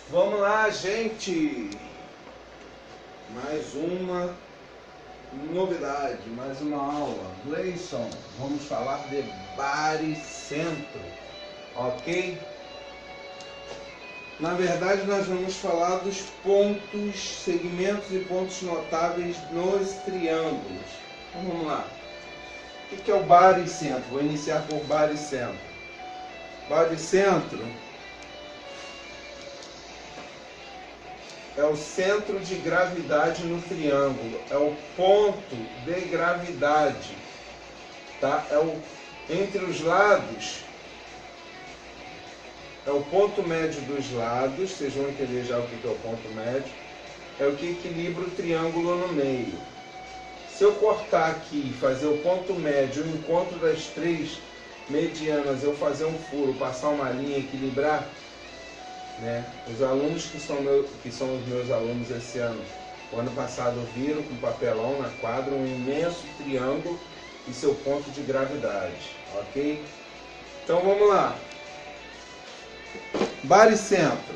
Vamos lá, gente! Mais uma novidade, mais uma aula. Gleison, vamos falar de baricentro, ok? Na verdade, nós vamos falar dos pontos, segmentos e pontos notáveis nos triângulos. Então, vamos lá. O que é o baricentro? Vou iniciar por baricentro. Baricentro é o centro de gravidade no triângulo, é o ponto de gravidade, tá? Entre os lados, é o ponto médio dos lados, vocês vão entender já o que é o ponto médio, é o que equilibra o triângulo no meio. Se eu cortar aqui e fazer o ponto médio, o encontro das três medianas, eu fazer um furo, passar uma linha e equilibrar, né? Os alunos que são os meus alunos esse ano, o ano passado viram com papelão na quadra um imenso triângulo e seu ponto de gravidade, ok? Então vamos lá. Baricentro.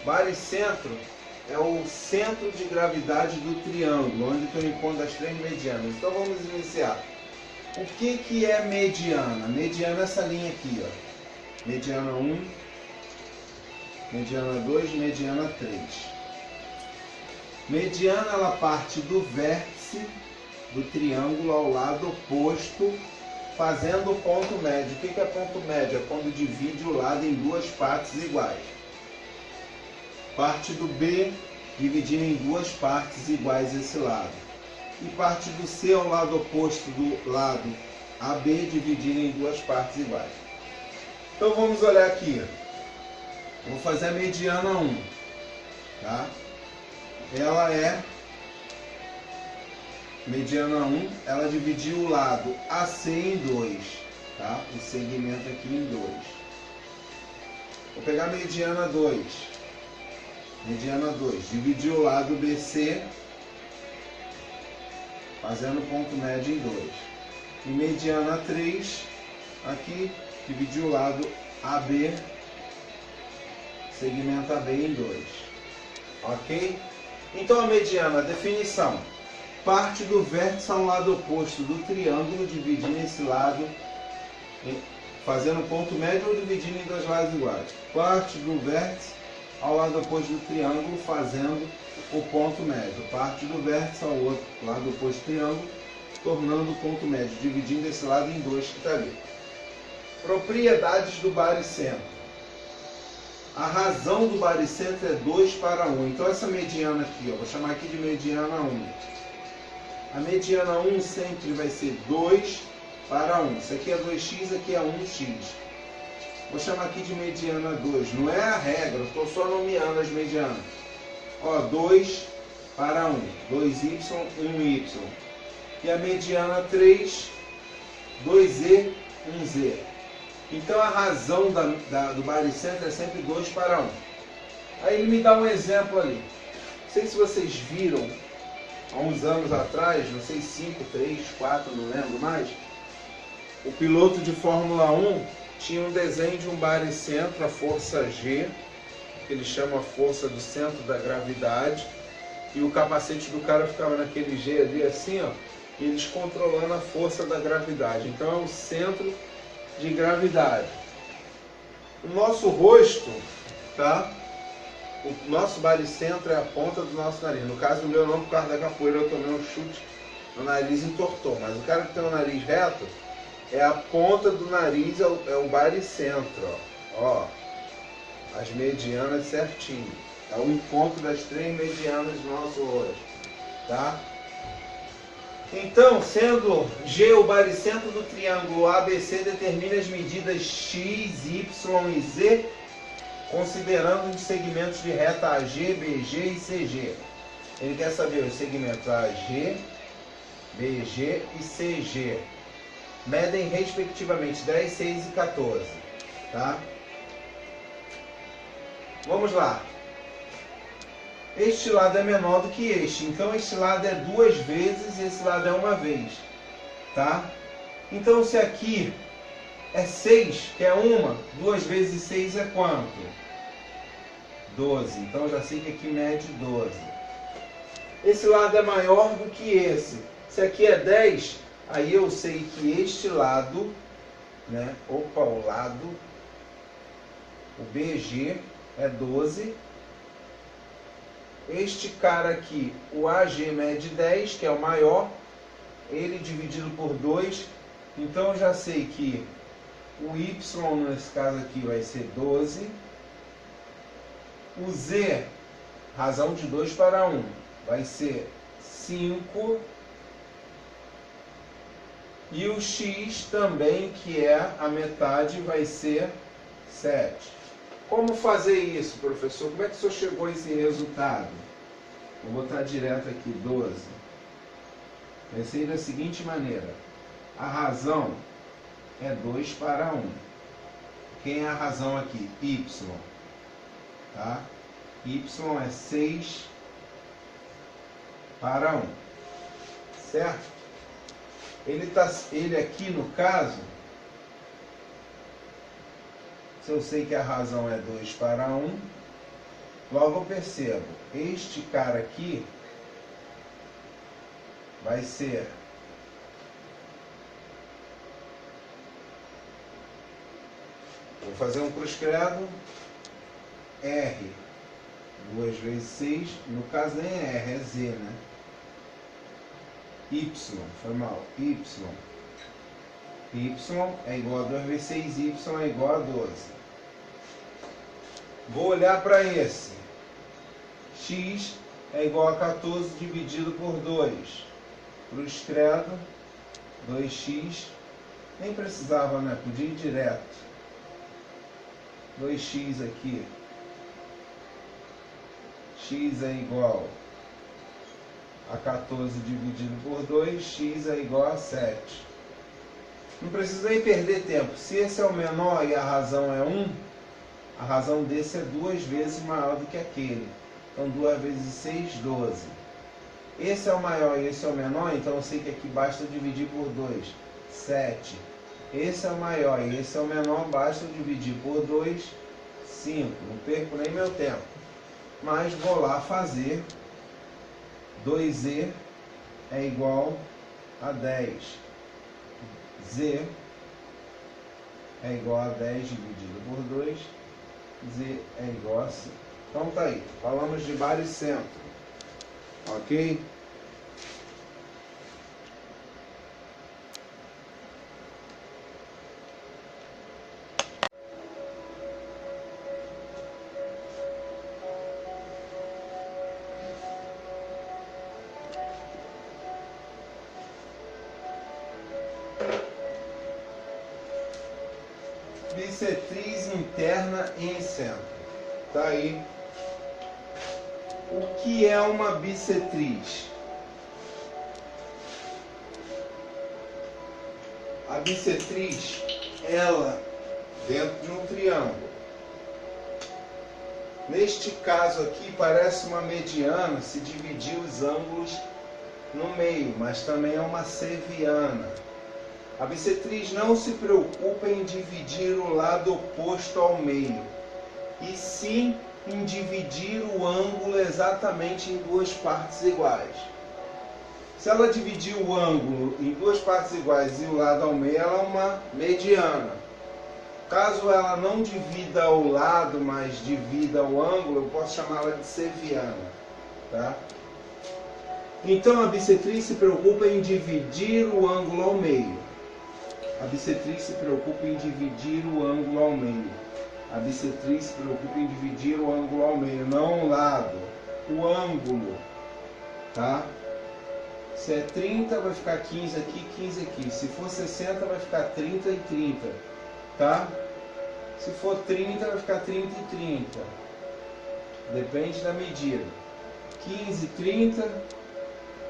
Baricentro é o centro de gravidade do triângulo, onde tem o encontro das três medianas. Então vamos iniciar. O que é mediana? Mediana é essa linha aqui, ó. Mediana 1, mediana 2, mediana 3. Mediana, ela parte do vértice do triângulo ao lado oposto, fazendo o ponto médio. O que é ponto médio? É quando divide o lado em duas partes iguais. Parte do B, dividindo em duas partes iguais esse lado. E parte do C ao lado oposto do lado AB, dividindo em duas partes iguais. Então vamos olhar aqui. Vou fazer a mediana 1. Tá? Ela é mediana 1, ela dividiu o lado AC em 2, tá? O segmento aqui em 2. Vou pegar a mediana 2. Mediana 2, dividiu o lado BC, fazendo ponto médio em 2. E mediana 3, aqui, dividiu o lado AB, segmento AB em 2. Ok? Então a mediana, a definição. Parte do vértice ao lado oposto do triângulo, dividindo esse lado, fazendo ponto médio ou dividindo em dois lados iguais. Parte do vértice ao lado oposto do triângulo, fazendo o ponto médio. Parte do vértice ao outro lado oposto do triângulo, tornando o ponto médio, dividindo esse lado em dois que está ali. Propriedades do baricentro. A razão do baricentro é 2 para 1. Então essa mediana aqui, ó, vou chamar aqui de mediana 1. A mediana 1 sempre vai ser 2 para 1. Isso aqui é 2x, aqui é 1x. Vou chamar aqui de mediana 2. Não é a regra, eu estou só nomeando as medianas. Ó, 2 para 1. 2y, 1y. E a mediana 3, 2e, 1z. Então a razão do baricentro é sempre 2 para 1. Aí ele me dá um exemplo ali. Não sei se vocês viram, há uns anos atrás, não sei, 5, 3, 4, não lembro mais, o piloto de Fórmula 1 tinha um desenho de um baricentro, a força G, que ele chama a força do centro da gravidade, e o capacete do cara ficava naquele G ali assim, ó, e eles controlando a força da gravidade. Então é o centro de gravidade. O nosso rosto, tá? O nosso baricentro é a ponta do nosso nariz. No caso, o meu não, por causa da capoeira, eu tomei um chute, o nariz entortou. Mas o cara que tem o nariz reto, é a ponta do nariz, é o baricentro. Ó, as medianas certinho. É o encontro das três medianas do nosso rosto, tá? Então, sendo G o baricentro do triângulo ABC, determina as medidas x, y e z, considerando os segmentos de reta AG, BG e CG. Ele quer saber os segmentos AG, BG e CG. Medem respectivamente 10, 6 e 14. Tá? Vamos lá. Este lado é menor do que este, então este lado é 2 vezes e esse lado é 1 vez, tá? Então se aqui é 6, que é 1, 2 vezes 6 é quanto? 12. Então já sei que aqui mede 12. Esse lado é maior do que esse. Se aqui é 10, aí eu sei que este lado, né? Opa, o lado, o BG é 12. Este cara aqui, o AG mede 10, que é o maior. Ele dividido por 2. Então eu já sei que o Y, nesse caso aqui, vai ser 12. O Z, razão de 2 para 1, vai ser 5. E o X também, que é a metade, vai ser 7. Como fazer isso, professor? Como é que o senhor chegou a esse resultado? Vou botar direto aqui, 12. Vai ser da seguinte maneira. A razão é 2 para 1. Quem é a razão aqui? Y. Tá? Y é 6 para 1. Certo? Ele aqui, no caso, se eu sei que a razão é 2 para 1, logo eu percebo, este cara aqui vai ser vou fazer um cruz credo, R, 2 vezes 6, no caso nem é R, é Z, né? Y, foi mal, Y é igual a 2 vezes 6, Y é igual a 12. Vou olhar para esse, X é igual a 14 dividido por 2, cruz credo, 2x, nem precisava, né? Podia ir direto, 2x aqui, x é igual a 14 dividido por 2, x é igual a 7. Não precisa nem perder tempo. Se esse é o menor e a razão é 1, a razão desse é 2 vezes maior do que aquele. Então 2 vezes 6, 12. Esse é o maior e esse é o menor, então eu sei que aqui basta dividir por 2, 7. Esse é o maior e esse é o menor, basta dividir por 2, 5. Não perco nem meu tempo. Mas vou lá fazer. 2Z é igual a 10. Z é igual a 10 dividido por 2. Z é igual a 5. Então tá aí. Falamos de baricentro. Ok? Bissetriz interna em centro. Tá aí. O que é uma bissetriz? A bissetriz, ela dentro de um triângulo. Neste caso aqui parece uma mediana se dividir os ângulos no meio, mas também é uma seviana. A bissetriz não se preocupa em dividir o lado oposto ao meio, e sim em dividir o ângulo exatamente em duas partes iguais. Se ela dividir o ângulo em duas partes iguais e o lado ao meio, ela é uma mediana. Caso ela não divida o lado, mas divida o ângulo, eu posso chamá-la de seviana. Tá? Então a bissetriz se preocupa em dividir o ângulo ao meio. A bissetriz se preocupa em dividir o ângulo ao meio. A bissetriz se preocupa em dividir o ângulo ao meio, não o lado, o ângulo. Tá? Se é 30, vai ficar 15 aqui, 15 aqui. Se for 60, vai ficar 30 e 30. Tá? Se for 30, vai ficar 30 e 30. Depende da medida. 15, 30,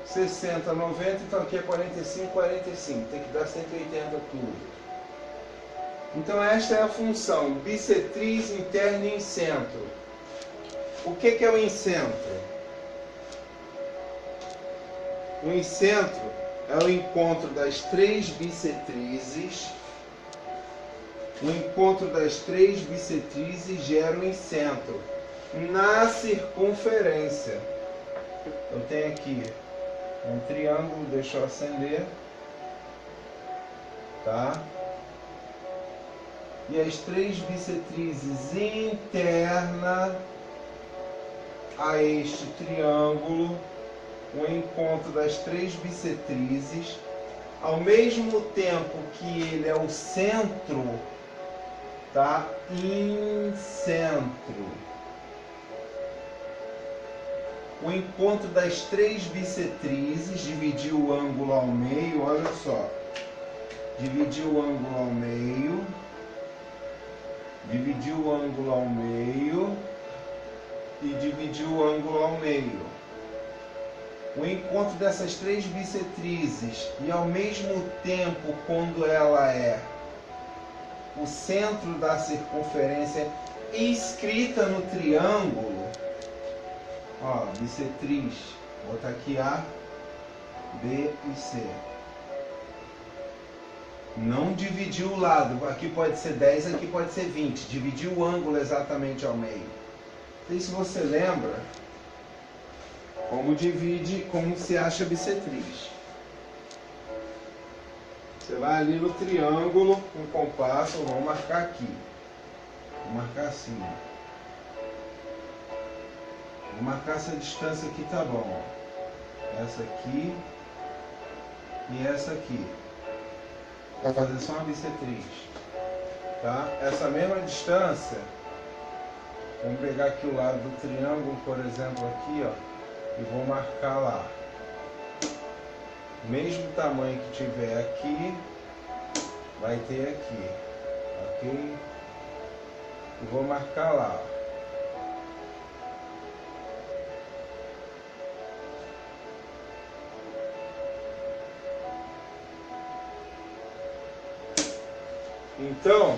60, 90. Então aqui é 45, 45. Tem que dar 180 tudo. Então esta é a função. Bissetriz interna em centro. O que é o incentro? O incentro é o encontro das três bissetrizes. O encontro das três bissetrizes gera o incentro. na circunferência. Eu tenho aqui um triângulo, deixa eu acender, tá? E as três bissetrizes internas a este triângulo, o encontro das três bissetrizes, ao mesmo tempo que ele é o centro, tá? Incentro. O encontro das três bissetrizes, dividir o ângulo ao meio, olha só. Dividir o ângulo ao meio. Dividir o ângulo ao meio. E dividir o ângulo ao meio. O encontro dessas três bissetrizes e ao mesmo tempo, quando ela é o centro da circunferência inscrita no triângulo, ó, bissetriz, vou botar aqui A, B e C. Não dividir o lado, aqui pode ser 10, aqui pode ser 20, dividir o ângulo exatamente ao meio. Não sei se você lembra como divide, como se acha bissetriz. Você vai ali no triângulo com o compasso, vamos marcar aqui. Vou marcar assim. Vou marcar essa distância aqui, tá bom. Essa aqui e essa aqui. Vou fazer só uma bissetriz. Tá? Essa mesma distância, vamos pegar aqui o lado do triângulo, por exemplo, aqui, ó. E vou marcar lá. Mesmo tamanho que tiver aqui, vai ter aqui, ok? E vou marcar lá. Então,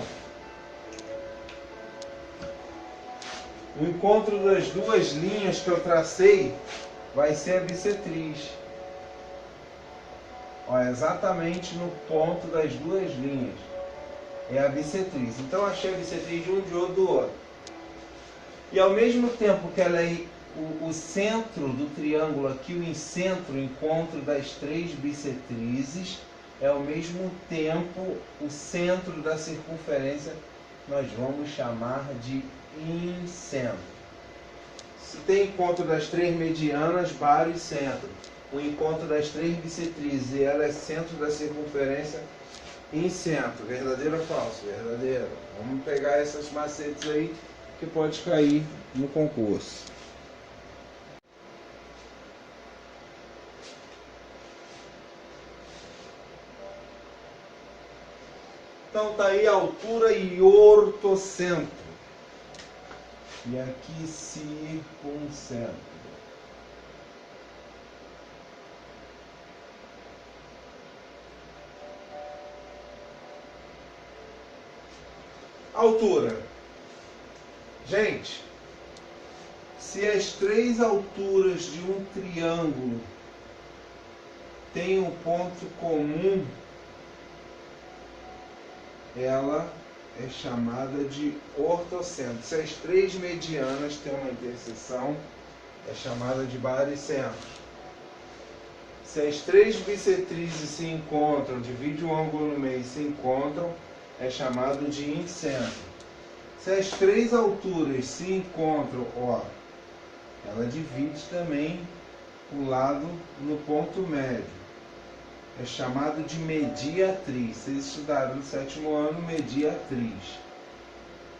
o encontro das duas linhas que eu tracei vai ser a bissetriz. Ó, exatamente no ponto das duas linhas. É a bissetriz. Então achei a bissetriz de um de outro do outro. E ao mesmo tempo que ela é o centro do triângulo aqui, o incentro, o encontro das três bissetrizes, é ao mesmo tempo o centro da circunferência, nós vamos chamar de incentro. Se tem encontro das três medianas, baro e centro. O encontro das três bissetrizes e ela é centro da circunferência, incentro. Verdadeiro ou falso? Verdadeiro. Vamos pegar essas macetes aí que pode cair no concurso. Então tá aí a altura e ortocentro. E aqui circuncentro. Altura. Gente, se as três alturas de um triângulo têm um ponto comum, ela é chamada de ortocentro. Se as três medianas têm uma interseção, é chamada de baricentro. Se as três bissetrizes se encontram, divide o ângulo no meio e se encontram, é chamado de incentro. Se as três alturas se encontram, ó, ela divide também o lado no ponto médio. É chamado de mediatriz. Vocês estudaram no 7º ano mediatriz.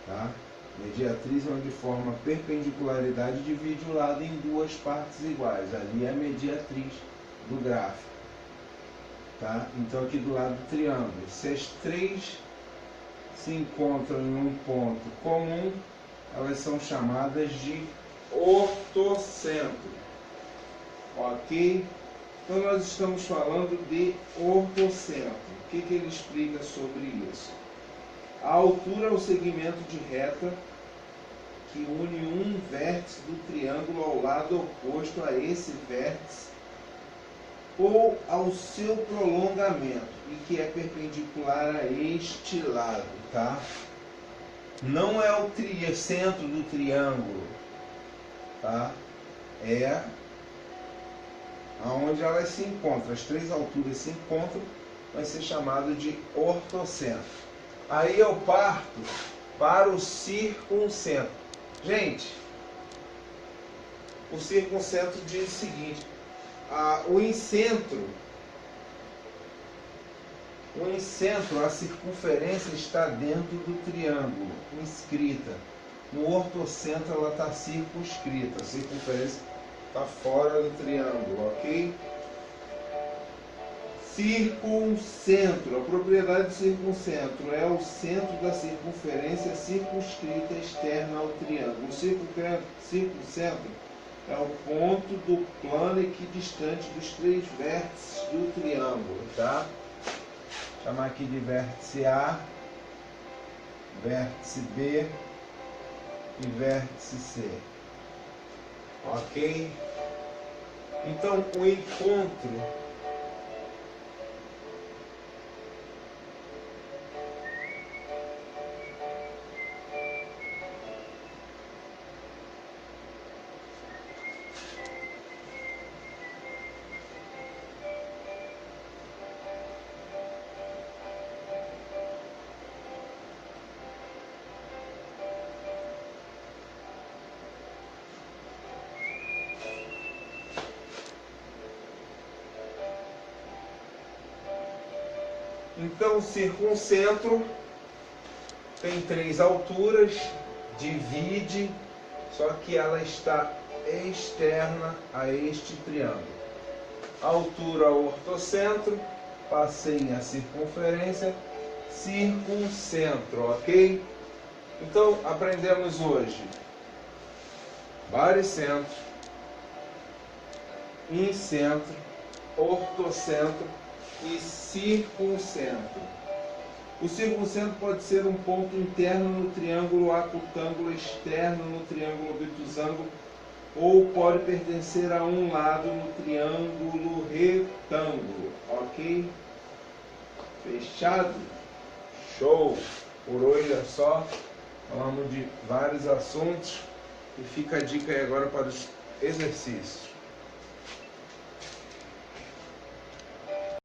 Tá? Mediatriz é onde forma perpendicularidade e divide o lado em duas partes iguais. Ali é a mediatriz do gráfico. Tá? Então aqui do lado do triângulo, se as três se encontram em um ponto comum, elas são chamadas de ortocentro. Ok? Então nós estamos falando de ortocentro. O que ele explica sobre isso? A altura é o segmento de reta que une um vértice do triângulo ao lado oposto a esse vértice ou ao seu prolongamento e que é perpendicular a este lado, tá? Não é o centro do triângulo, tá? É aonde elas se encontram, as três alturas se encontram, vai ser chamado de ortocentro. Aí eu parto para o circuncentro. Gente, o circuncentro diz o seguinte: o incentro, a circunferência está dentro do triângulo, inscrita. No ortocentro ela está circunscrita, a circunferência está fora do triângulo, ok? Circuncentro, a propriedade do circuncentro é o centro da circunferência circunscrita externa ao triângulo. O circuncentro é o ponto do plano equidistante dos três vértices do triângulo, tá? Vou chamar aqui de vértice A, vértice B e vértice C. Ok? Então, o encontro Então, o circuncentro tem três alturas, divide, só que ela está externa a este triângulo. Altura ortocentro, passei a circunferência, circuncentro, ok? Então, aprendemos hoje baricentro, incentro, ortocentro e circuncentro. O circuncentro pode ser um ponto interno no triângulo acutângulo, externo no triângulo obtusângulo, ou pode pertencer a um lado no triângulo retângulo, ok? Fechado? Show! Por hoje é só, falamos de vários assuntos e fica a dica aí agora para os exercícios.